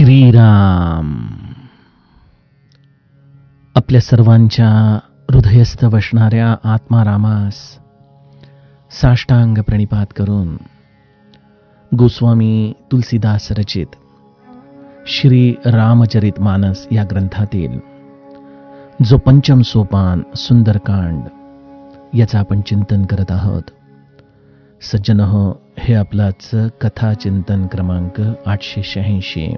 श्रीराम. आपल्या सर्वांच्या हृदयस्थ वसणाऱ्या आत्मारामास साष्टांग प्रणिपात करून गोस्वामी तुलसीदास रचित श्री रामचरित मानस या ग्रंथातील जो पंचम सोपान सुंदरकांड याचं आपण चिंतन करत आहोत. सज्जनहो, हे आपलाच कथा चिंतन क्रमांक 886.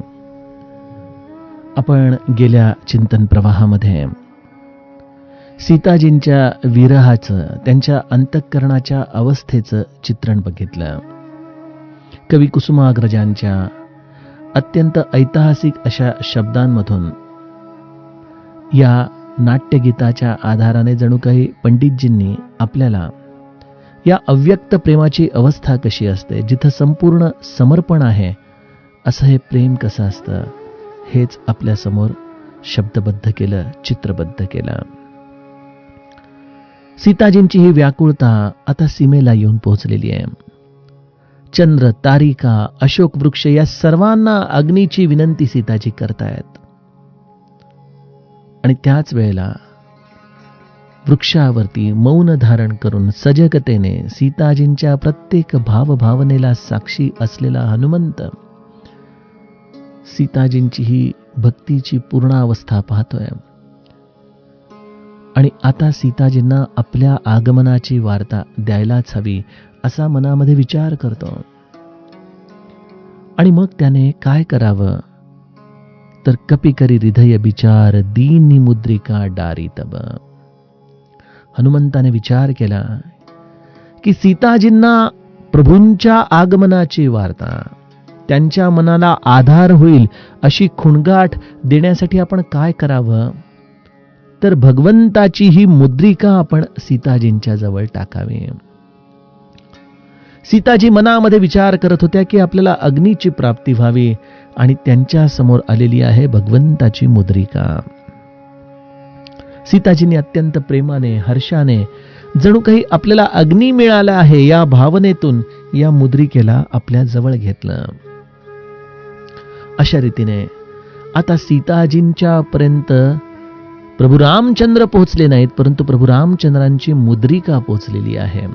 आपण गेल्या चिंतन प्रवाहामध्ये सीताजींच्या विरहाचं, त्यांच्या अंतःकरणाच्या अवस्थेचं चित्रण बघितलं. कवी कुसुमाग्रजांच्या अत्यंत ऐतिहासिक अशा शब्दांमधून या नाट्यगीताच्या आधाराने जणू काही पंडितजींनी आपल्याला या अव्यक्त प्रेमाची अवस्था कशी असते, जिथं संपूर्ण समर्पण आहे, असं हे प्रेम कसं असतं, हेच आपल्या समोर शब्दबद्ध केलं, चित्रबद्ध केलं. सीताजींची ही व्याकुळता आता सीमेला येऊन पोहोचलेली आहे. चंद्र, तारिका, अशोक वृक्ष या सर्वांना अग्नीची विनंती सीताजी करतायत. आणि त्याच वेळेला वृक्षावरती मौन धारण करून सजगतेने सीताजींच्या प्रत्येक भावभावनेला साक्षी असलेला हनुमंत सीताजींची ही भक्तीची पूर्णावस्था पाहतोय. आणि आता सीताजींना आपल्या आगमनाची वार्ता द्यायलाच हवी असा मनामध्ये विचार करतो. आणि मग त्याने काय करावं, तर कपी करी हृदय विचार दीनी मुद्रिका डारी तब. हनुमंताने विचार केला की सीताजींना प्रभूंच्या आगमनाची वार्ता, त्यांच्या मनाला आधार होईल अशी खुणगाठ देण्यासाठी आपण काय करावं, तर भगवंताची ही मुद्रिका आपण सीताजींच्या जवळ टाकावी. सीताजी मनामध्ये विचार करत होत्या की आपल्याला अग्नीची प्राप्ती व्हावी, आणि त्यांच्या समोर आलेली आहे भगवंताची मुद्रिका. सीताजींनी अत्यंत प्रेमाने, हर्षाने, जणू काही आपल्याला अग्नी मिळाला आहे या भावनेतून या मुद्रिकेला आपल्या जवळ घेतलं. अशा रीतीने आता सीताजींच्या पर्यंत प्रभू रामचंद्र पोहोचले नाहीत, परंतु प्रभू रामचंद्रांची मुद्रिका पोहोचलेली आहे.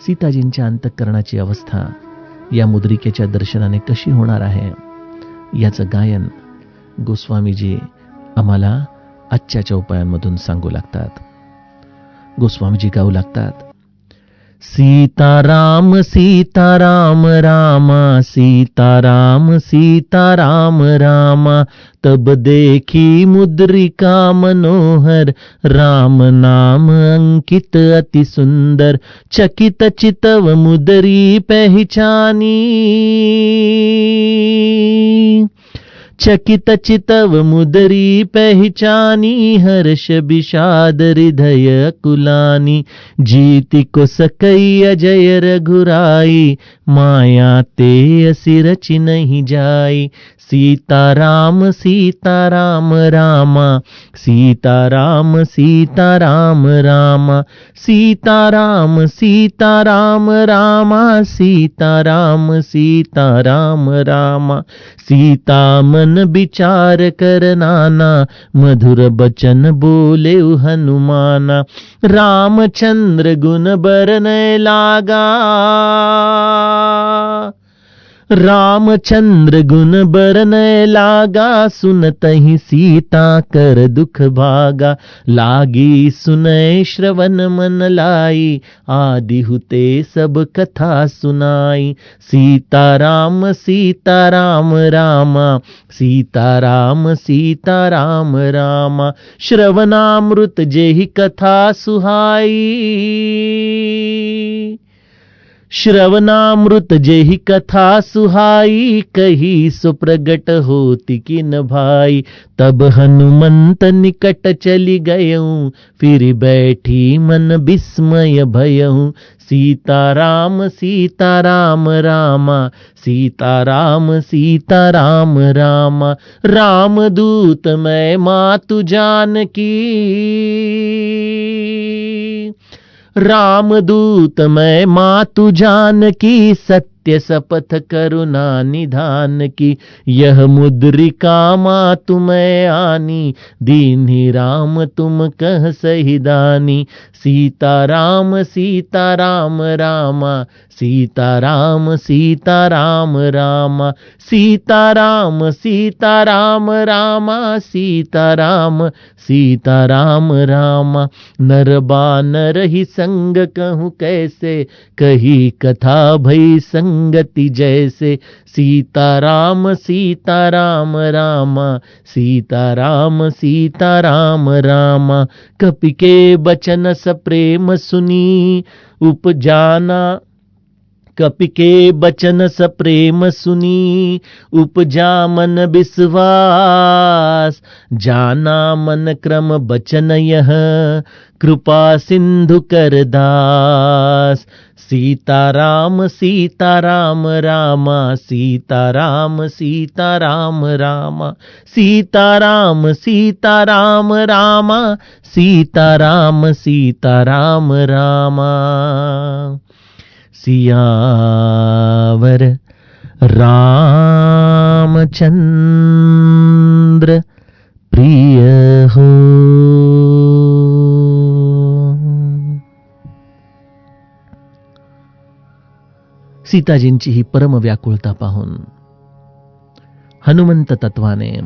सीताजींच्या अंतःकरणाची अवस्था या मुद्रिकेच्या दर्शनाने कशी होणार आहे, याचं गायन गोस्वामीजी आम्हाला आजच्या चौपायांमधून सांगू लागतात. गोस्वामीजी गाऊ लागतात, सीताराम सीताराम रामा, सीताराम सीताराम रामा, तब देखी मुद्रिका मनोहर, राम नाम अंकित अति सुंदर, चकित चितव मुदरी पहचानी, चकित चितव मुदरी पहचानी, हर्ष विषाद हृदय कुलानी, जीति को सकई अजय रघुराई, माया ते असि रचि नहीं जाई. सीताराम सीताराम रामा, सीताराम सीताराम रामा, सीताराम सीताराम रामा, सीताराम सीताराम रामा, सीता मन विचार कर नाना, मधुर बचन बोले हनुमाना, रामचंद्र गुण बरनय लागा, रामचंद्र गुण बरनय लागा, सुनतहि सीता कर दुख भागा, लागी सुनय श्रवण मन लाई, आदि हुते सब कथा सुनाई. सीताराम सीताराम रामा, सीताराम सीताराम रामा, श्रवणामृत जेहि कथा सुहाई, श्रवणामृत जेहि कथा सुहाई, कही सो प्रगट होती किन भाई. तब हनुमंत निकट चली गयऊं, फिर बैठी मन विस्मय भयऊं. सीताराम सीताराम रामा, सीताराम सीताराम रामा, रामदूत मैं मातु जानकी, रामदूत मैं मातु जानकी, सत्य नित्य शपथ करुणा निधान की, यह मुद्रिका मातु मैं आनी, दीन्ही राम तुम कह सही दानी। सीता राम रामा, सीता राम रामा, सीता राम रामा, सीता राम रामा। नर बानर ही संग कहूँ कैसे, कही कथा भई संगति जैसे। सीता राम रामा, सीता राम रामा। कपि के बचन सप्रेम सुनी, उपजाना कपि के बचन सप्रेम सुनी, उपजा मन विश्वास। जाना मन क्रम बचन यह, कृपा सिंधु कर दास। सीता राम रामा, सीता राम रामा, सीता राम रामा, सीता राम रामा। सियावर रामचंद्र प्रिय हो। सीताजींची ही परम व्याकुळता पाहून हनुमंत तत्वाने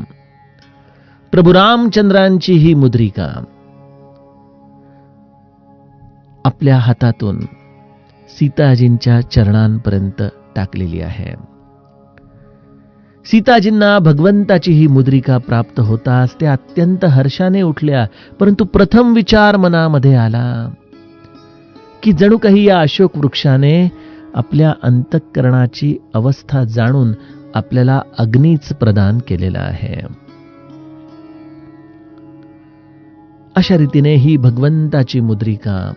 प्रभू रामचंद्रांची ही मुद्रिका आपल्या हातातून सीताजींच्या चरणांपर्यंत टाकलेली आहे. सीताजींना भगवंताची ही मुद्रिका प्राप्त होताच त्या अत्यंत हर्षाने उठल्या, परंतु प्रथम विचार मनामध्ये आला की जणू काही या अशोक वृक्षाने आपल्या अंतःकरणाची अवस्था जाणून आपल्याला अग्नीच प्रदान केलेला आहे. अशा रीतीने ही भगवंताची मुद्रिका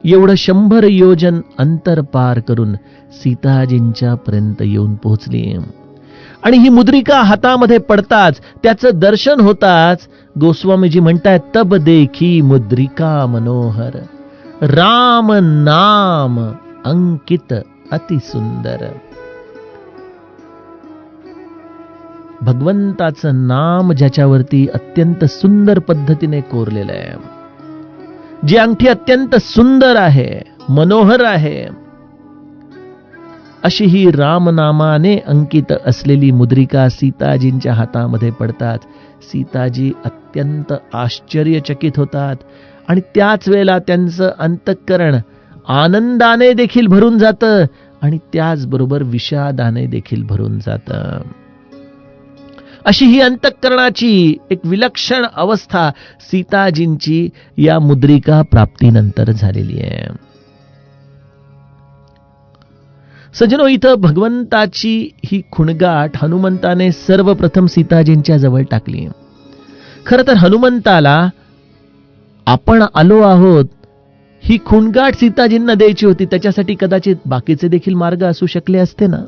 एवढं 100 योजन अंतर पार करून सीताजींच्या पर्यंत येऊन पोहोचली. आणि ही मुद्रिका हातामध्ये पडताच, त्याचं दर्शन होताच गोस्वामीजी म्हणतायत, तब देखी मुद्रिका मनोहर, राम नाम अंकित अति सुंदर. भगवंताचं नाम ज्याच्यावरती अत्यंत सुंदर पद्धतीने कोरलेलं आहे, जी अंगठी अत्यंत सुंदर आहे, मनोहर आहे, अशी ही रामनामाने अंकित असलेली मुद्रिका सीताजींच्या हातामध्ये पडतात. सीताजी अत्यंत आश्चर्यचकित होतात आणि त्याच वेळेला त्यांचं अंतःकरण आनंदाने देखील भरून जातं आणि त्याचबरोबर विषादाने देखील भरून जातं. अशी ही अंतःकरणाची एक विलक्षण अवस्था सीताजींची या मुद्रिका प्राप्तीनंतर झालेली आहे. सज्जनो, इथं भगवंताची ही खुणगाठ हनुमंताने सर्वप्रथम सीताजींच्या जवळ टाकली. खरं तर हनुमंताला आपण आलो आहोत ही खुणगाठ सीताजींना द्यायची होती, त्याच्यासाठी कदाचित बाकीचे देखील मार्ग असू शकले असते ना.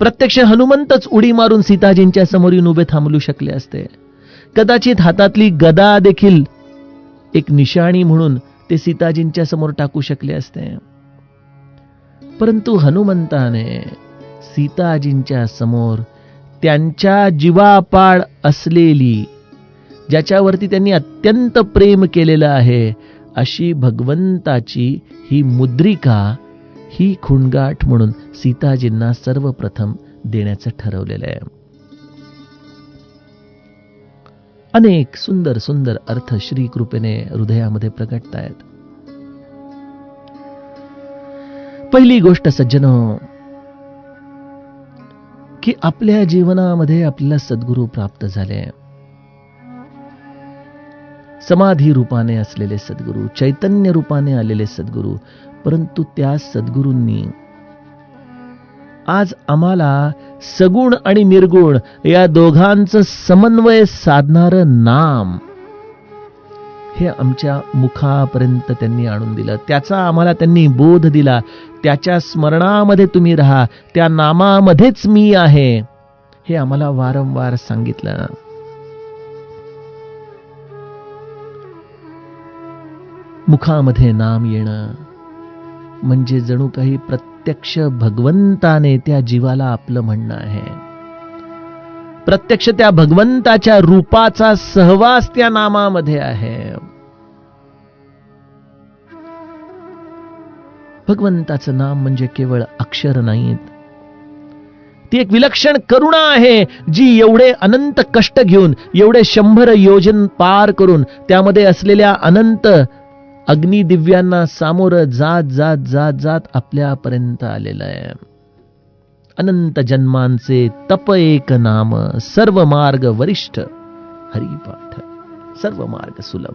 प्रत्यक्ष हनुमंतच उडी मारून सीताजींच्या समोर येऊन उभे थांबलू शकले असते. कदाचित हातातली गदा देखील एक निशाणी म्हणून ते सीताजींच्या समोर टाकू शकले असते. परंतु हनुमंताने सीताजींच्या समोर त्यांच्या जीवापाड असलेली, ज्याच्यावरती त्यांनी अत्यंत प्रेम केलेलं आहे, अशी भगवंताची ही मुद्रिका, ही खुणगाठ म्हणून सीताजींना सर्वप्रथम देण्याचं ठरवलेलं आहे. अनेक सुंदर सुंदर अर्थ श्री कृपेने हृदयामध्ये प्रगटतायत. पहिली गोष्ट सज्जनो, की आपल्या जीवनामध्ये आपल्याला सद्गुरू प्राप्त झाले. समाधी रूपाने असलेले सद्गुरू, चैतन्य रूपाने आलेले सद्गुरू. परंतु त्या सद्गुरूंनी आज आम्हाला सगुण आणि निर्गुण या दोघांचं समन्वय साधणारं नाम हे आमच्या मुखापर्यंत त्यांनी आणून दिलं. त्याचा आम्हाला त्यांनी बोध दिला. त्याच्या स्मरणामध्ये तुम्ही राहा, त्या नामामध्येच मी आहे, हे आम्हाला वारंवार सांगितलं. मुखामध्ये नाम येणं म्हणजे जणू काही प्रत्यक्ष भगवंताने त्या जीवाला आपलं म्हणणं आहे. प्रत्यक्ष त्या भगवंताच्या रूपाचा सहवास त्या नामामध्ये आहे. भगवंताचं नाम म्हणजे केवळ अक्षर नाहीत, ती एक विलक्षण करुणा आहे, जी एवढे अनंत कष्ट घेऊन, एवढे 100 योजन पार करून, त्यामध्ये असलेल्या अनंत अग्निदिव्यांना सामोरं जात जात जात जात आपल्यापर्यंत आलेलं आहे. अनंत जन्मांचे तप एक नाम, सर्व मार्ग वरिष्ठ हरिपाठ, सर्व मार्ग सुलभ.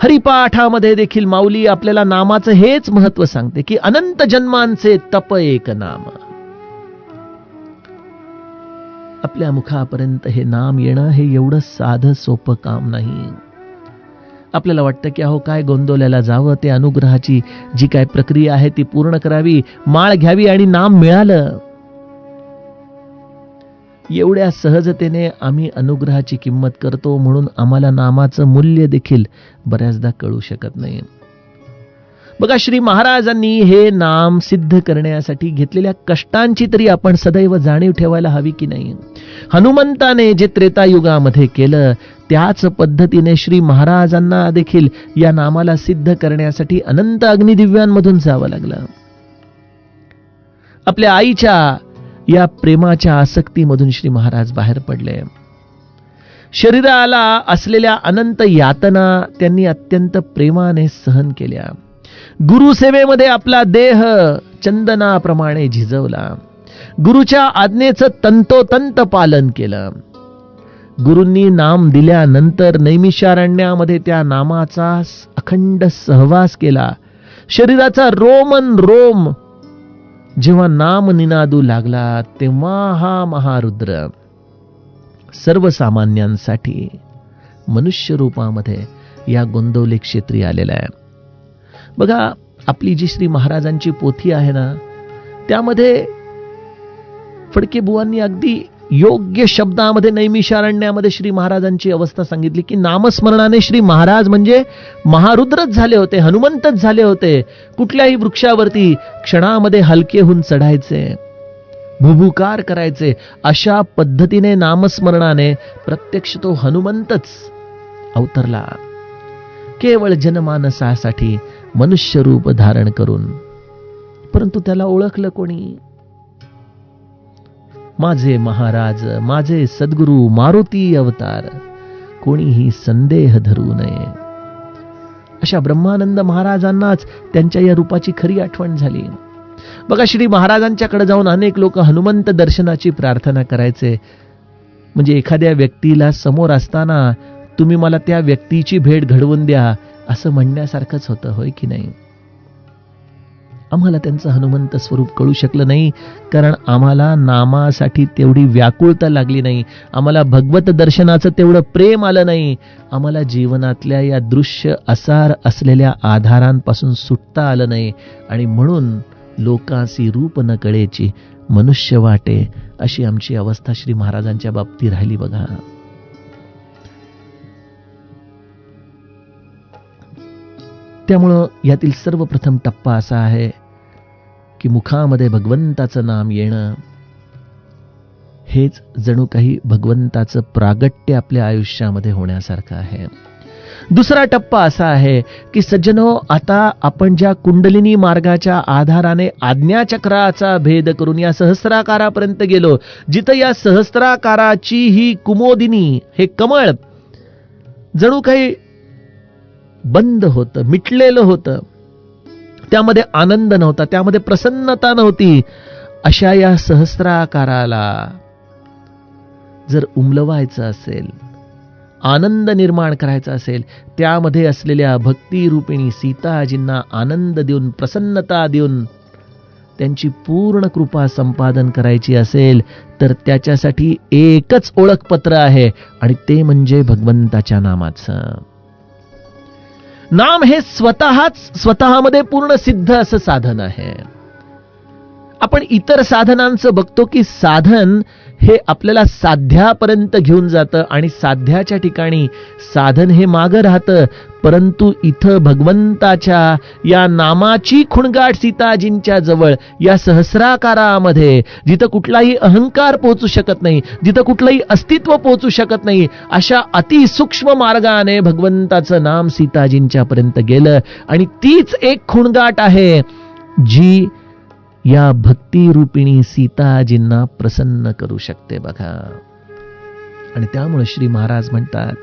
हरिपाठामध्ये देखील माऊली आपल्याला नामाचं हेच महत्व सांगते की अनंत जन्मांचे तप एक नाम. आपल्या मुखापर्यंत हे नाम येणं हे एवढं साधं सोपं काम नाही. आपल्याला वाटतं की अहो काय गोंदवल्याला जावं, ते अनुग्रहाची जी काय प्रक्रिया आहे ती पूर्ण करावी, माळ घ्यावी आणि नाम मिळालं. एवढ्या सहजतेने आम्ही अनुग्रहाची किंमत करतो, म्हणून आम्हाला नामाचं मूल्य देखील बऱ्याचदा कळू शकत नाही. बघा, श्री महाराजांनी हे नाम सिद्ध करण्यासाठी घेतलेल्या कष्टांची तरी आपण सदैव जाणीव ठेवायला हवी की नाही. हनुमंताने जे त्रेतायुगामध्ये केलं त्याच पद्धतीने श्री महाराजांना देखील या नामाला सिद्ध करण्यासाठी अनंत अग्निदिव्यांमधून जावं लागलं. आपल्या आईच्या या प्रेमाच्या आसक्तीमधून श्री महाराज बाहेर पडले. शरीराला असलेल्या अनंत यातना त्यांनी अत्यंत प्रेमाने सहन केल्या. गुरुसेवेमध्ये आपला देह चंदनाप्रमाणे झिजवला. गुरुच्या आज्ञेचं तंतोतंत पालन केलं. गुरूंनी नाम दिल्यानंतर नैमिषारण्यामध्ये त्या नामाचा अखंड सहवास केला. शरीराचा रोमन रोम जेव्हा नाम निनादू लागला, तेव्हा हा महारुद्र सर्वसामान्यांसाठी मनुष्य रूपामध्ये या गोंदवले क्षेत्री आलेला आहे. बघा, आपली जी श्री महाराजांची पोथी आहे ना, त्यामध्ये फडके बुवांनी अगदी योग्य शब्दामध्ये नैमिषारण्यामध्ये श्री महाराजांची अवस्था सांगितली की नामस्मरणाने श्री महाराज म्हणजे महारुद्रच झाले होते, हनुमंतच झाले होते. कुठल्याही वृक्षावरती क्षणामध्ये हलके होऊन चढायचे, भुभुकार करायचे. अशा पद्धतीने नामस्मरणाने प्रत्यक्ष तो हनुमंतच अवतरला, केवळ जनमानसासाठी मनुष्य रूप धारण करून. परंतु त्याला ओळखलं कोणी? माझे महाराज, माझे सद्गुरू मारुती अवतार, कोणीही संदेह धरू नये. अशा ब्रह्मानंद महाराजांनाच त्यांच्या या रूपाची खरी आठवण झाली. बघा, श्री महाराजांच्याकडे जाऊन अनेक लोक हनुमंत दर्शनाची प्रार्थना करायचे. म्हणजे एखाद्या व्यक्तीला समोर असताना तुम्ही मला त्या व्यक्तीची भेट घडवून द्या असं म्हणण्यासारखंच होतं, होय की नाही? आम्हाला त्यांचं हनुमंत स्वरूप कळू शकलं नाही, कारण आम्हाला नामासाठी तेवढी व्याकुळता लागली नाही, आम्हाला भगवत दर्शनाचं तेवढं प्रेम आलं नाही, आम्हाला जीवनातल्या या दृश्य असार असलेल्या आधारांपासून सुटता आलं नाही. आणि म्हणून लोकांसी रूप न कळेची मनुष्य वाटे, अशी आमची अवस्था श्री महाराजांच्या बाबतीत राहिली. बघा, त्यामुळं यातील सर्वप्रथम टप्पा असा आहे की मुखामध्ये भगवंताचं नाम येणं हेच जणू काही भगवंताचं प्रागट्य आपल्या आयुष्यामध्ये होण्यासारखं आहे. दुसरा टप्पा असा आहे की सज्जनो, आता आपण ज्या कुंडलिनी मार्गाच्या आधाराने आज्ञाचक्राचा भेद करून या सहस्राकारापर्यंत गेलो, जिथं या सहस्राकाराची ही कुमोदिनी, हे कमळ जणू काही बंद होतं, मिटलेलं होतं, त्यामध्ये आनंद नव्हता, त्यामध्ये प्रसन्नता नव्हती. अशा या सहस्राकाराला जर उमलवायचं असेल, आनंद निर्माण करायचा असेल, त्यामध्ये असलेल्या भक्तिरूपिणी सीताजींना आनंद देऊन, प्रसन्नता देऊन त्यांची पूर्ण कृपा संपादन करायची असेल, तर त्याच्यासाठी एकच ओळखपत्र आहे, आणि ते म्हणजे भगवंताच्या नामाचं. नाम हे स्वतःमध्ये पूर्ण सिद्ध असं साधन आहे. आपण इतर साधनांचं बघतो की साधन हे आपल्याला साध्यापर्यंत घेऊन जातं आणि साध्याच्या ठिकाणी साधन हे मागं राहतं. परंतु इथं भगवंताच्या या नामाची खुणगाट सीताजींच्या जवळ, या सहस्राकारामध्ये, जिथं कुठलाही अहंकार पोहोचू शकत नाही, जिथं कुठलंही अस्तित्व पोहोचू शकत नाही, अशा अतिसूक्ष्म मार्गाने भगवंताचं नाम सीताजींच्या पर्यंत गेलं. आणि तीच एक खुणगाट आहे जी या भक्तिरूपिणी सीताजींना प्रसन्न करू शकते बघा. आणि त्यामुळे श्री महाराज म्हणतात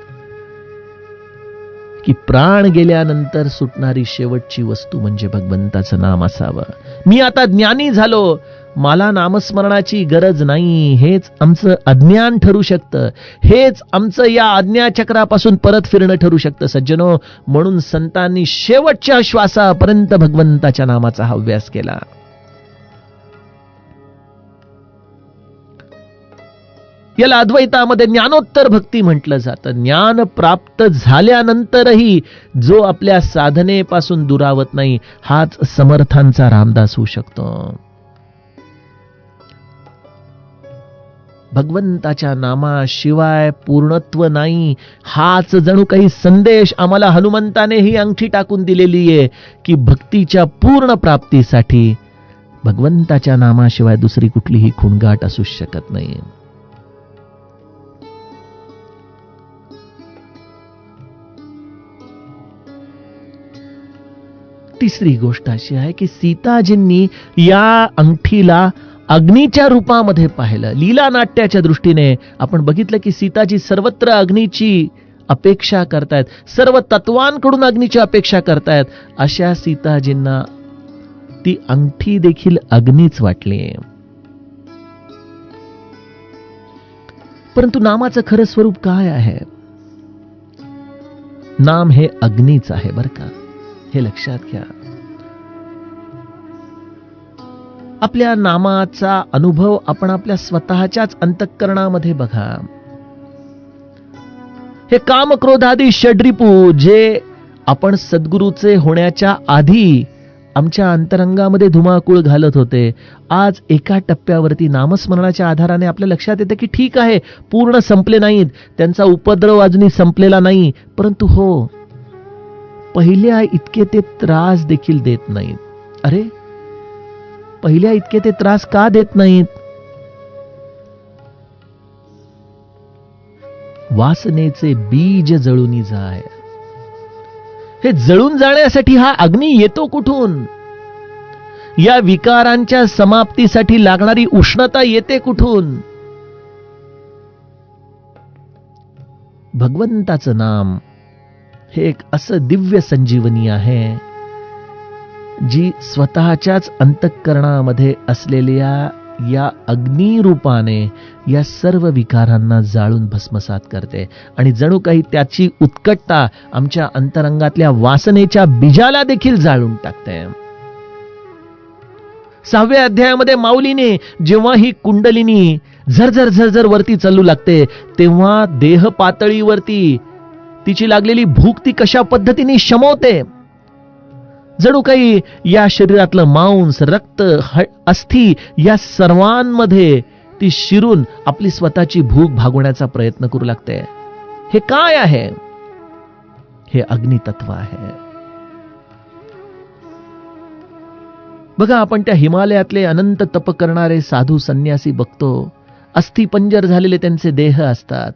की प्राण गेल्यानंतर सुटणारी शेवटची वस्तू म्हणजे भगवंताचं नाम असावं. मी आता ज्ञानी झालो, मला नामस्मरणाची गरज नाही, हेच आमचं अज्ञान ठरू शकतं, हेच आमचं या आज्ञाचक्रापासून परत फिरणं ठरू शकतं सज्जनो. म्हणून संतांनी शेवटच्या श्वासापर्यंत भगवंताच्या नामाचा हव्यास केला. याला अद्वैतामध्ये ज्ञानोत्तर भक्ती म्हटलं जातं. ज्ञान प्राप्त झाल्यानंतरही जो आपल्या साधनेपासून दुरावत नाही, हाच समर्थांचा रामदास होऊ शकतो. भगवंताच्या नामाशिवाय पूर्णत्व नाही, हाच जणू काही संदेश आम्हाला हनुमंताने ही अंगठी टाकून दिलेली आहे की भक्तीच्या पूर्ण प्राप्तीसाठी भगवंताच्या नामाशिवाय दुसरी कुठलीही खुणगाट असू शकत नाही. तिसरी गोष्ट अशी आहे की सीताजींनी या अंगठीला अग्नीच्या रूपामध्ये पाहिलं. लीला नाट्याच्या दृष्टीने आपण बघितलं की सीताजी सर्वत्र अग्नीची अपेक्षा करतायत, सर्व तत्वांकडून अग्नीची अपेक्षा करतायत. अशा सीताजींना ती अंगठी देखील अग्नीच वाटली. परंतु नामाचं खरं स्वरूप काय आहे? नाम हे अग्नीच आहे बरं का, हे लक्षात घ्या. आपल्या नामाचा अनुभव आपण आपल्या स्वतःच्याच अंतःकरणामध्ये बघा. हे काम क्रोधादी षड्रिपू जे आपण सद्गुरूचे होण्याच्या आधी आमच्या अंतरंगामध्ये धुमाकूळ घालत होते, आज एका टप्प्यावरती नामस्मरणाच्या आधाराने आपल्या लक्षात येतं की ठीक आहे, पूर्ण संपले नाहीत, त्यांचा उपद्रव अजूनही संपलेला नाही, परंतु हो, पहिल्या इतके ते त्रास देखील देत नाहीत. अरे, पहिल्या इतके ते त्रास का देत नाहीत? वासनेचे बीज जळून जाय. हे जळून जाण्यासाठी हा अग्नी येतो कुठून? या विकारांच्या समाप्तीसाठी लागणारी उष्णता येते कुठून? भगवंताचं नाम हे एक असं दिव्य संजीवनी आहे जी स्वतःच्याच अंतःकरणामध्ये असलेल्या या अग्निरूपाने या सर्व विकारांना जाळून भस्मसात करते. आणि जणू काही त्याची उत्कटता आमच्या अंतरंगातल्या वासनेच्या बीजाला देखील जाळून टाकते. 6व्या अध्यायामध्ये माऊलीने जेव्हा ही कुंडलिनी झरझर झरझर वरती चालू लागते, तेव्हा देह पातळीवरती तिची लागलेली भूक ती कशा पद्धतीने शमवते. जणू काही या शरीरातलं मांस, रक्त, अस्थि या सर्वांमध्ये ती शिरून आपली स्वतःची भूक भागवण्याचा प्रयत्न करू लागते. हे काय आहे? हे अग्नितत्व आहे. बघा, आपण त्या हिमालयातले अनंत तप करणारे साधू संन्यासी बघतो. अस्थिपंजर झालेले त्यांचे देह असतात.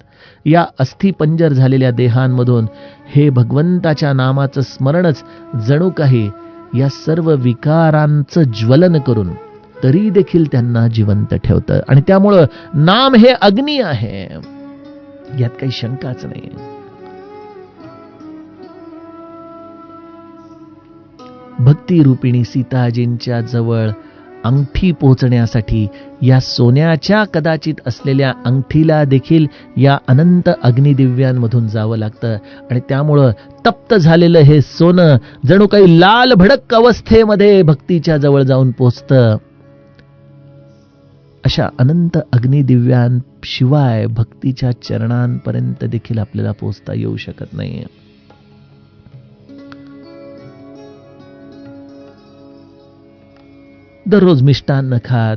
या अस्थिपंजर झालेल्या देहांमधून हे भगवंताच्या नामाचं स्मरणच जणू काही या सर्व विकारांचं ज्वलन करून तरी देखील त्यांना जिवंत ठेवतं. आणि त्यामुळं नाम हे अग्नी आहे, यात काही शंकाच नाही. भक्तिरूपिणी सीताजींच्या जवळ अंगठी पोहोचण्यासाठी या सोन्याच्या कदाचित असलेल्या अंगठीला देखील या अनंत अग्निदिव्यांमधून जावं लागतं. आणि त्यामुळं तप्त झालेलं हे सोनं जणू काही लाल भडक अवस्थेमध्ये भक्तीच्या जवळ जाऊन पोचतं. अशा अनंत अग्निदिव्यांशिवाय भक्तीच्या चरणांपर्यंत देखील आपल्याला पोचता येऊ शकत नाही. दररोज मिष्टान्न खात,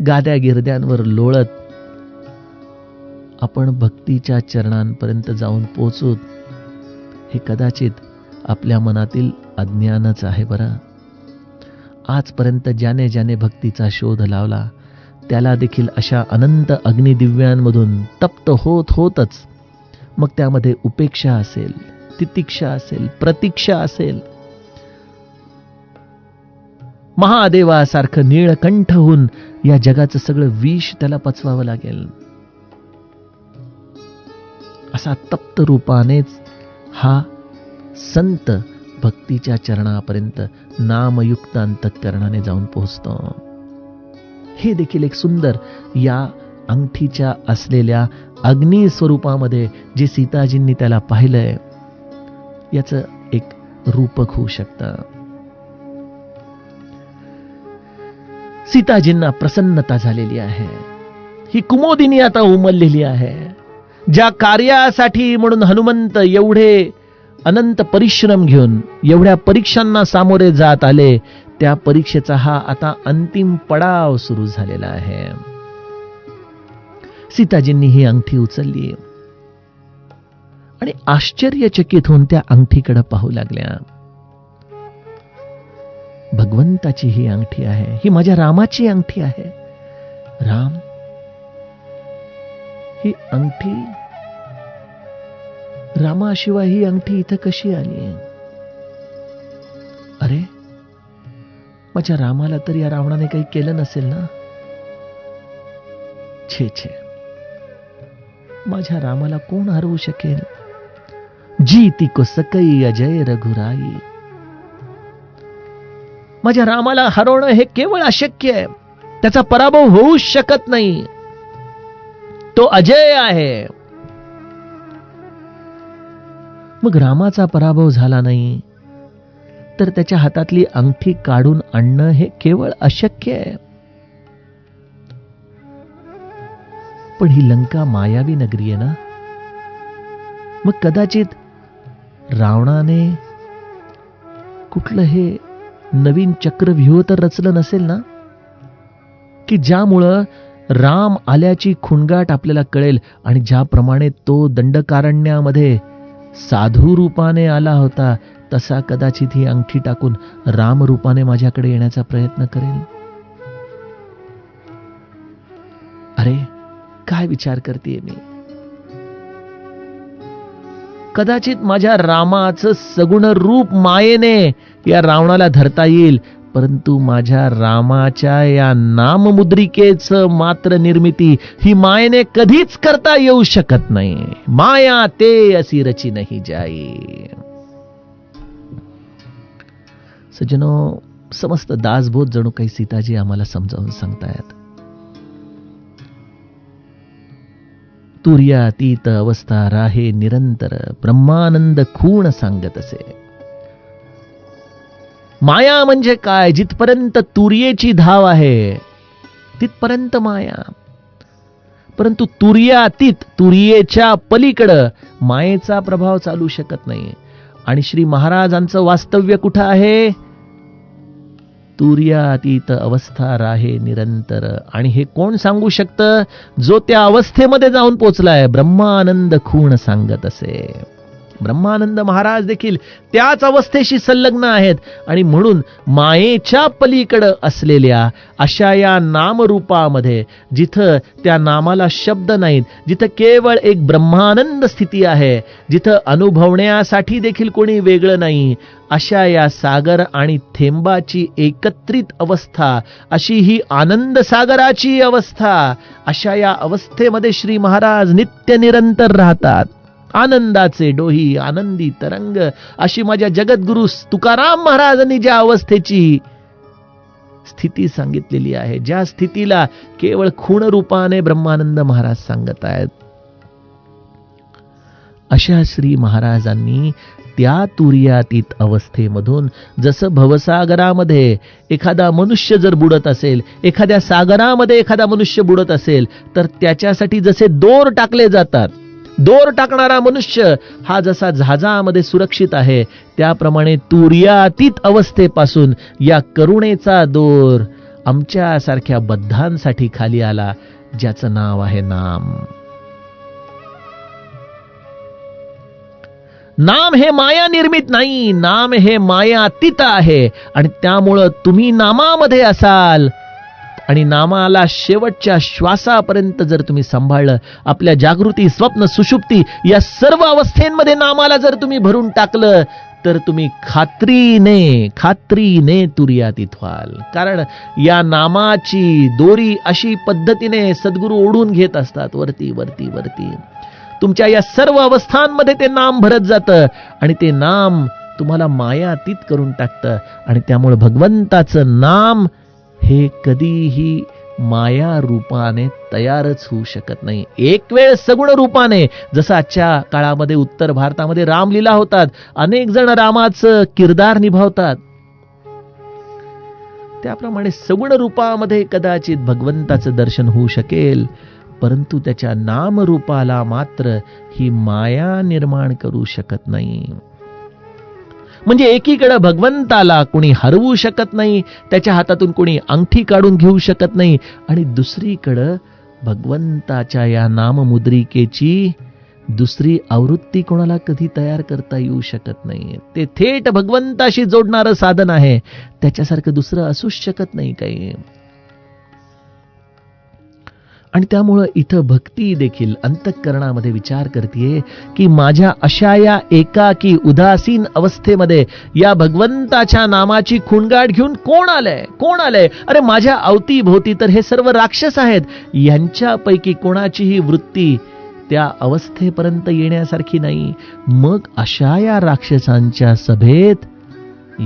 गाद्या गिरद्यांवर लोळत आपण भक्तीच्या चरणांपर्यंत जाऊन पोहोचू, हे कदाचित आपल्या मनातील अज्ञानच आहे बरं. आजपर्यंत ज्याने ज्याने भक्तीचा शोध लावला त्याला देखील अशा अनंत अग्निदिव्यांमधून तप्त होतच मग त्यामध्ये उपेक्षा असेल, तितिक्षा असेल, प्रतीक्षा असेल, महादेवासारखं नीळकंठ होऊन या जगाचं सगळं विष त्याला पचवावं लागेल. असा तप्त रूपानेच हा संत भक्तीच्या चरणापर्यंत नामयुक्त अंतःकरणाने जाऊन पोहोचतो. हे देखील एक सुंदर या अंगठीच्या असलेल्या अग्नी स्वरूपामध्ये जे सीताजींनी त्याला पाहिलंय याचं एक रूपक होऊ शकतं. सीताजींना प्रसन्नता झालेली आहे. ही कुमोदिनी आता उमललेली आहे. ज्या कार्यासाठी म्हणून हनुमंत एवढे अनंत परिश्रम घेऊन एवढ्या परीक्षांना सामोरे जात आले, त्या परीक्षेचा हा आता अंतिम पडाव सुरू झालेला आहे. सीताजींनी ही अंगठी उचलली आणि आश्चर्यचकित होऊन त्या अंगठीकडे पाहू लागल्या. भगवंताची ही अंगठी आहे, ही माझ्या रामाची अंगठी आहे. राम, ही अंगठी, रामाशिवाय ही अंगठी इथं कशी आली? अरे, माझ्या रामाला तर या रावणाने काही केलं नसेल ना? छे छे, माझ्या रामाला कोण हरवू शकेल? जीती को सकई अजय रघुराई. माझ्या रामाला हरवणं हे केवळ अशक्य आहे. त्याचा पराभव होऊच शकत नाही. तो अजय आहे. मग रामाचा पराभव झाला नाही तर त्याच्या हातातली अंगठी काढून आणणं हे केवळ अशक्य आहे. पण ही लंका मायावी नगरी आहे ना. मग कदाचित रावणाने कुठलं हे नवीन चक्रव्यूह तर रचलं नसेल ना, की ज्यामुळं राम आल्याची खुणगाट आपल्याला कळेल आणि ज्याप्रमाणे तो दंडकारण्यामध्ये साधू रूपाने आला होता तसा कदाचित ही अंगठी टाकून राम रूपाने माझ्याकडे येण्याचा प्रयत्न करेल. अरे, काय विचार करतेय मी? कदाचित माझ्या रामाचं सगुण रूप मायेने या रावणाला धरता येईल, परंतु माझ्या रामाच्या या नाममुद्रिकेचं मात्र निर्मिती ही मायेने कधीच करता येऊ शकत नाही. माया ते असी रची नाही जाई. सज्जनो, समस्त दासबोध जणू काही सीताजी आम्हाला समजावून सांगतायत. तुर्यातीत अवस्था राहे निरंतर, ब्रह्मानंद खूण सांगत असे. माया म्हणजे काय? जिथपर्यंत तुर्येची धाव आहे तिथपर्यंत माया. परंतु तुर्यातीत, तुर्येच्या पलीकडं मायेचा प्रभाव चालू शकत नाही. आणि श्री महाराजांचं वास्तव्य कुठं आहे? तुर्यातीत अवस्था राहे निरंतर. आणि हे कोण सांगू शकतं? जो त्या अवस्थेमध्ये जाऊन पोचलाय. ब्रह्मानंद खूण सांगत असे. ब्रह्मानंद महाराज देखील त्याच अवस्थेशी संलग्न आहेत. आणि म्हणून मायेच्या पलीकडं असलेल्या अशा या नामरूपामध्ये, जिथं त्या नामाला शब्द नाहीत, जिथं केवळ एक ब्रह्मानंद स्थिती आहे, जिथं अनुभवण्यासाठी देखील कोणी वेगळं नाही, अशा या सागर आणि थेंबाची एकत्रित अवस्था, अशी ही आनंद सागराची अवस्था, अशा या अवस्थेमध्ये श्री महाराज नित्य निरंतर राहतात. आनंदाचे डोही, आनंदी तरंग, अशी माझ्या जगद्गुरु तुकाराम महाराजांनी ज्या अवस्थेची स्थिती सांगितलेली आहे, ज्या स्थितीला केवळ खूण रूपाने ब्रह्मानंद महाराज सांगत आहेत, अशा श्री महाराजांनी त्या तुर्यातीत अवस्थेमधून, जसं भवसागरामध्ये एखादा मनुष्य जर बुडत असेल, एखाद्या सागरामध्ये एखादा मनुष्य बुडत असेल, तर त्याच्यासाठी जसे दोर टाकले जातात, दोर टाकणारा मनुष्य हा जसा जहाजामध्ये सुरक्षित आहे, त्याप्रमाणे तुर्यातीत अवस्थेपासून या करुणेचा दोर आमच्यासारख्या बद्धांसाठी खाली आला, ज्याचं नाव आहे नाम. नाम हे माया निर्मित नाही, नाम हे मायातीत आहे. आणि त्यामुळं तुम्ही नामामध्ये असाल आणि नामाला शेवटच्या श्वासापर्यंत जर तुम्ही सांभाळलं, आपल्या जागृती, स्वप्न, सुषुप्ती या सर्व अवस्थेमध्ये नामाला जर तुम्ही भरून टाकलं, तर तुम्ही खात्रीने तुर्यातीत व्हाल. कारण या नामाची दोरी अशी पद्धतीने सद्गुरू ओढून घेत असतात वरती वरती वरती. तुमच्या या सर्व अवस्थांमध्ये ते नाम भरत जातं आणि ते नाम तुम्हाला मायातीत करून टाकतं. आणि त्यामुळे भगवंताचं नाम हे कधीही माया रूपाने तयारच होऊ शकत नाही. एक वेळ सगुण रूपाने, जसं आजच्या काळामध्ये उत्तर भारतामध्ये रामलीला होतात, अनेक जण रामाचं किरदार निभावतात, त्याप्रमाणे सगुण रूपामध्ये कदाचित भगवंताचं दर्शन होऊ शकेल, परंतु त्याच्या नामरूपाला मात्र ही माया निर्माण करू शकत नाही. म्हणजे एकीकडे भगवंताला कोणी हरवू शकत नाही, त्याच्या हातातून कोणी अंगठी काढून घेऊ शकत नाही, आणि दुसरीकडे भगवंताच्या या नाममुद्रिकेची दुसरी आवृत्ती कोणाला कधी तयार करता येऊ शकत नाही. ते थेट भगवंताशी जोडणारं साधन आहे, त्याच्यासारखं दुसरं असूच शकत नाही काही. आणि त्यामुळं इथं भक्ती देखील अंतःकरणामध्ये विचार करते की माझ्या अशा या एकाकी उदासीन अवस्थेमध्ये या भगवंताच्या नामाची खुणगाठ घेऊन कोण आलंय? अरे माझ्या अवतीभोवती तर हे सर्व राक्षस आहेत. यांच्यापैकी कोणाचीही वृत्ती त्या अवस्थेपर्यंत येण्यासारखी नाही. मग अशा या राक्षसांच्या सभेत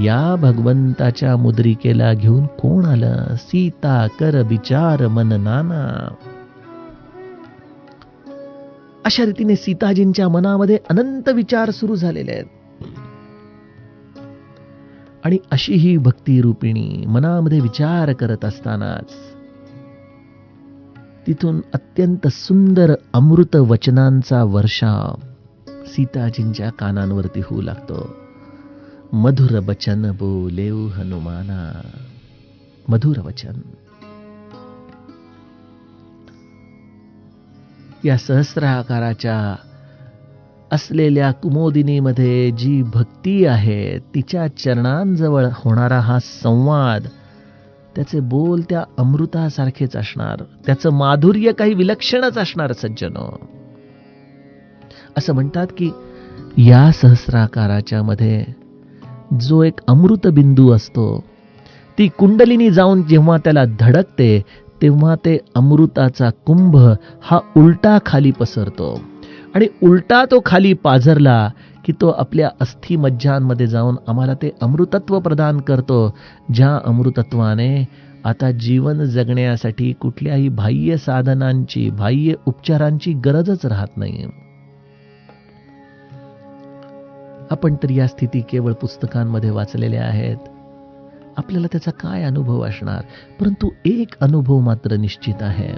या भगवंताच्या मुद्रिकेला घेऊन कोण आलं? सीता कर विचार मन नाना. अशा रीतीने सीताजींच्या मनामध्ये अनंत विचार सुरू झालेले आहेत. आणि अशी ही भक्ती रूपिणी मनामध्ये विचार करत असतानाच तिथून अत्यंत सुंदर अमृत वचनांचा वर्षाव सीताजींच्या कानांवरती होऊ लागतो. मधुर बचन बोलेऊ हनुमाना. मधुर वचन. या सहस्राकाराच्या असलेल्या कुमोदिनीमध्ये जी भक्ती आहे, तिच्या चरणांजवळ होणारा हा संवाद, त्याचे बोल त्या अमृतासारखेच असणार, त्याचं माधुर्य काही विलक्षणच असणार. सज्जनो, असं म्हणतात की या सहस्राकाराच्या मध्ये जो एक अमृत बिंदू असतो, ती कुंडलिनी जाऊन जेव्हा त्याला धडकते, तेव्हा ते अमृताचा कुंभ हा उलटा खाली पसरतो. आणि उलटा तो खाली पाझरला की तो आपल्या अस्थि मज्जांमध्ये जाऊन आम्हाला ते अमृतत्व प्रदान करतो, ज्या अमृतत्वाने आता जीवन जगण्यासाठी कुठल्याही बाह्य साधनांची, बाह्य उपचारांची गरजच राहत नाही. आपण तर या स्थिती केवळ पुस्तकांमध्ये वाचलेल्या आहेत. आपल्याला त्याचा काय अनुभव असणार? परंतु एक अनुभव मात्र निश्चित आहे.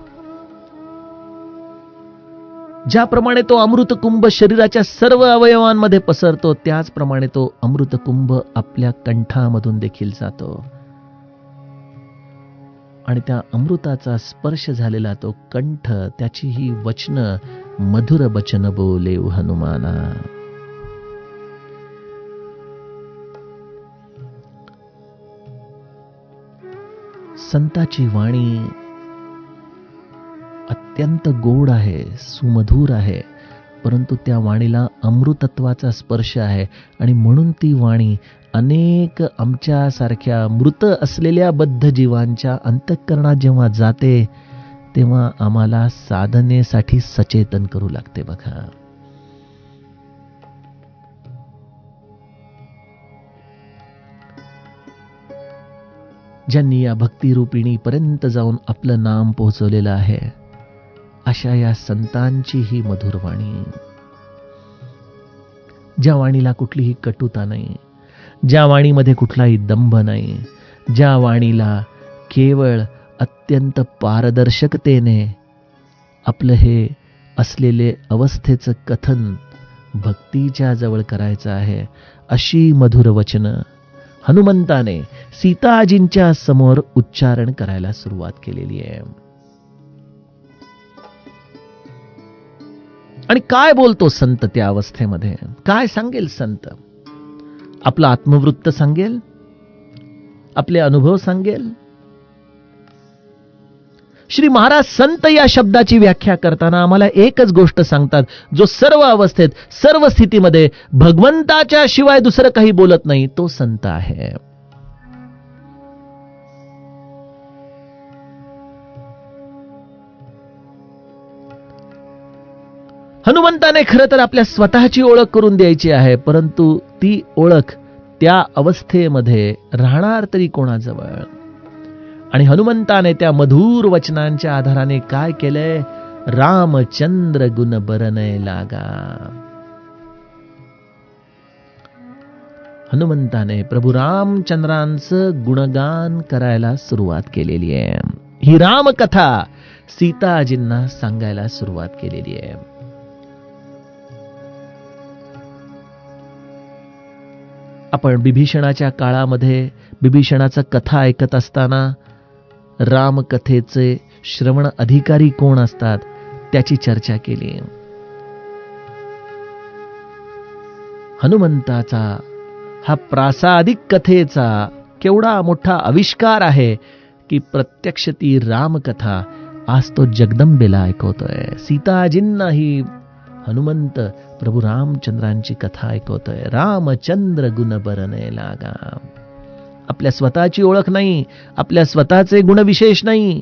ज्याप्रमाणे तो अमृतकुंभ शरीराच्या सर्व अवयवांमध्ये पसरतो, त्याचप्रमाणे तो अमृतकुंभ आपल्या कंठामधून देखील जातो. आणि त्या अमृताचा स्पर्श झालेला तो कंठ, त्याची ही वचनं, मधुर बचन बोलेऊ हनुमाना. संताची वाणी अत्यंत गोड आहे, सुमधुर आहे, परंतु त्या वाणीला अमृतत्वाचा स्पर्श आहे. आणि म्हणून ती वाणी अनेक आमच्यासारख्या मृत असलेल्या बद्ध जीवांच्या अंतःकरणात जेव्हा जाते, तेव्हा आम्हाला साधनेसाठी सचेतन करू लागते. बघा, ज्यांनी या भक्तिरूपिणी पर्यंत जाऊन आपलं नाम पोहोचवलेलं आहे, अशा या संतांची ही मधुर वाणी, ज्या वाणीला कुठलीही कटुता नाही, ज्या वाणीमध्ये कुठलाही दंभ नाही, ज्या वाणीला केवळ अत्यंत पारदर्शकतेने आपलं हे असलेले अवस्थेचं कथन भक्तीच्या जवळ करायचं आहे, अशी मधुर वचनं हनुमंताने सीताजींच्या समोर उच्चारण करायला सुरुवात केलेली आहे. आणि काय बोलतो संत त्या अवस्थेमध्ये? काय सांगेल संत? आपला आत्मवृत्त सांगेल? आपले अनुभव सांगेल? श्री महाराज संत या शब्दाची व्याख्या करताना आम्हाला एकच गोष्ट सांगतात, जो सर्व अवस्थेत, सर्व स्थितीमध्ये भगवंताच्या शिवाय दुसरं काही बोलत नाही, तो संत आहे. हनुमंताने खरं तर आपल्या स्वतःची ओळख करून द्यायची आहे, परंतु ती ओळख त्या अवस्थेमध्ये राहणार तरी कोणाजवळ? आणि हनुमंताने त्या मधुर वचनांच्या आधाराने काय केलंय? रामचंद्र गुण बरनय लागा. हनुमंताने प्रभू रामचंद्रांचं गुणगान करायला सुरुवात केलेली आहे. ही रामकथा सीताजींना सांगायला सुरुवात केलेली आहे. आपण बिभीषणाच्या काळामध्ये बिभीषणाचा कथा ऐकत असताना रामकथेचे श्रवण अधिकारी कोण असतात त्याची चर्चा केली. हनुमंताचा हा प्रासादिक कथेचा केवढा मोठा आविष्कार आहे की प्रत्यक्ष ती रामकथा आज तो जगदंबेला ऐकवतोय. सीताजींनाही हनुमंत प्रभू रामचंद्रांची कथा ऐकवतोय. रामचंद्र गुण बरने लागा. आपल्या स्वतःची ओळख नाही, आपल्या स्वतःचे गुणविशेष नाही,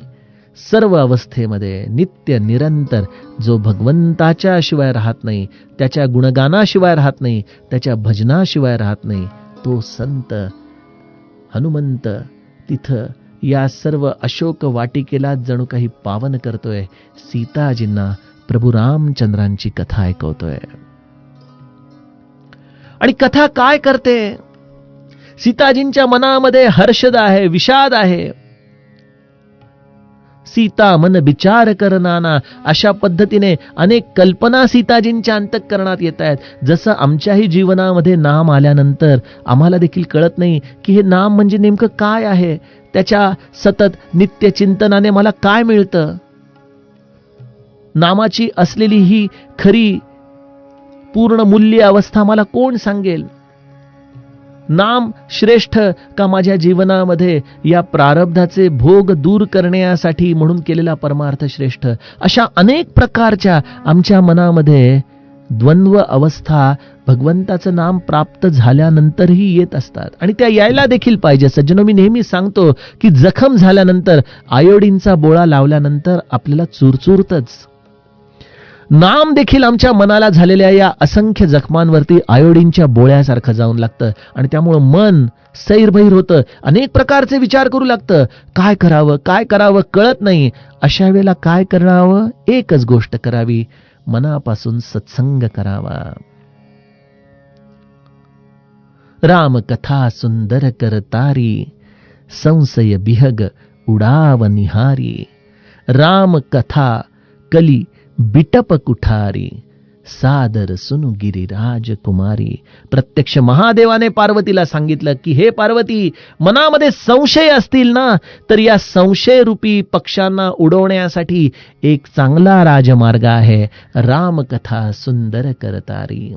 सर्व अवस्थेमध्ये नित्य निरंतर जो भगवंताच्या शिवाय राहत नाही, त्याच्या गुणगानाशिवाय राहत नाही, त्याच्या भजनाशिवाय राहत नाही, तो संत हनुमंत तिथं या सर्व अशोक वाटिकेला जणू काही पावन करतोय. सीताजींना प्रभू रामचंद्रांची कथा ऐकवतोय. आणि कथा काय करते? सीताजींच्या मनामध्ये हर्षद आहे, विषाद आहे. सीता मन विचार करनाना, अशा पद्धतीने अनेक कल्पना सीताजींच्या अंतःकरणात येत आहेत. जसं आमच्याही जीवनामध्ये नाम आल्यानंतर आम्हाला देखील कळत नाही की हे नाम म्हणजे नेमकं काय आहे, त्याच्या सतत नित्य चिंतनाने मला काय मिळतं. नामाची असलेली ही खरी पूर्ण मूल्य अवस्था मला कोण सांगेल? नाम श्रेष्ठ का माझ्या जीवनामध्ये या प्रारब्धाचे भोग दूर करण्यासाठी म्हणून केलेला परमार्थ श्रेष्ठ? अशा अनेक प्रकारच्या आमच्या मनामध्ये द्वंद्व अवस्था भगवंताचं नाम प्राप्त झाल्यानंतरही येत असतात. आणि त्या यायला देखील पाहिजे. सज्जनो, मी नेहमी सांगतो की जखम झाल्यानंतर, आयोडीनचा बोळा लावल्यानंतर आपल्याला चुरचुरतच. नाम देखील आमच्या मनाला झालेल्या या असंख्य जखमांवरती आयोडीनच्या बोळ्यासारखं जाऊन लागतं. आणि त्यामुळं मन सैरभैर होतं, अनेक प्रकारचे विचार करू लागतं. काय करावं, काय करावं कळत नाही. अशा वेळेला काय करावं? एकच गोष्ट करावी, मनापासून सत्संग करावा. राम कथा सुंदर करतारी, संशय बिहग उडाव निहारी. राम कथा कली बिटप कुठारी, सादर सुनु गिरिराज कुमारी. प्रत्यक्ष महादेवाने पार्वतीला सांगितलं की हे पार्वती, मनामध्ये संशय असतील ना, तर या संशय रूपी पक्षांना उडवण्यासाठी एक चांगला राजमार्ग आहे, रामकथा सुंदर करतारी.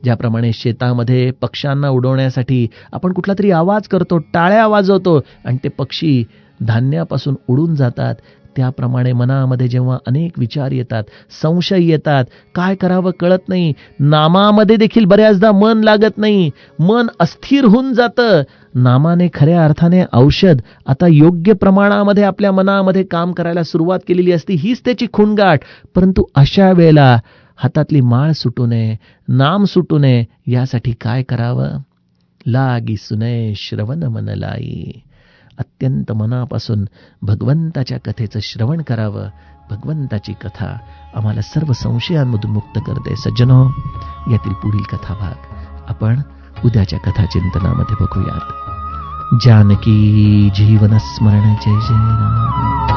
ज्याप्रमाणे शेतामध्ये पक्ष्यांना उडवण्यासाठी आपण कुठला तरी आवाज करतो, टाळ्या वाजवतो आणि ते पक्षी धान्यापासून उडून जातात, त्याप्रमाणे मनामध्ये जेव्हा अनेक विचार येतात, संशय येतात, काय करावं कळत नाही, नामामध्ये देखील बऱ्याचदा मन लागत नाही, मन अस्थिर होऊन जातं. नामाने खऱ्या अर्थाने औषध आता योग्य प्रमाणामध्ये आपल्या मनामध्ये काम करायला सुरुवात केलेली असते, हीच त्याची खूणगाठ. परंतु अशा वेळेला हातातली माळ सुटू नये, नाम सुटू नये, यासाठी काय करावं? लागी सुनय श्रवण मन लाई. अत्यंत मनापासून भगवंताच्या कथेचं श्रवण करावं. भगवंताची कथा आम्हाला सर्व संशयांमधून मुक्त करते. सज्जनो, यातील पुढील कथा भाग आपण उद्याच्या कथा चिंतनामध्ये बघूयात. जानकी जीवन स्मरण. जय जय राम.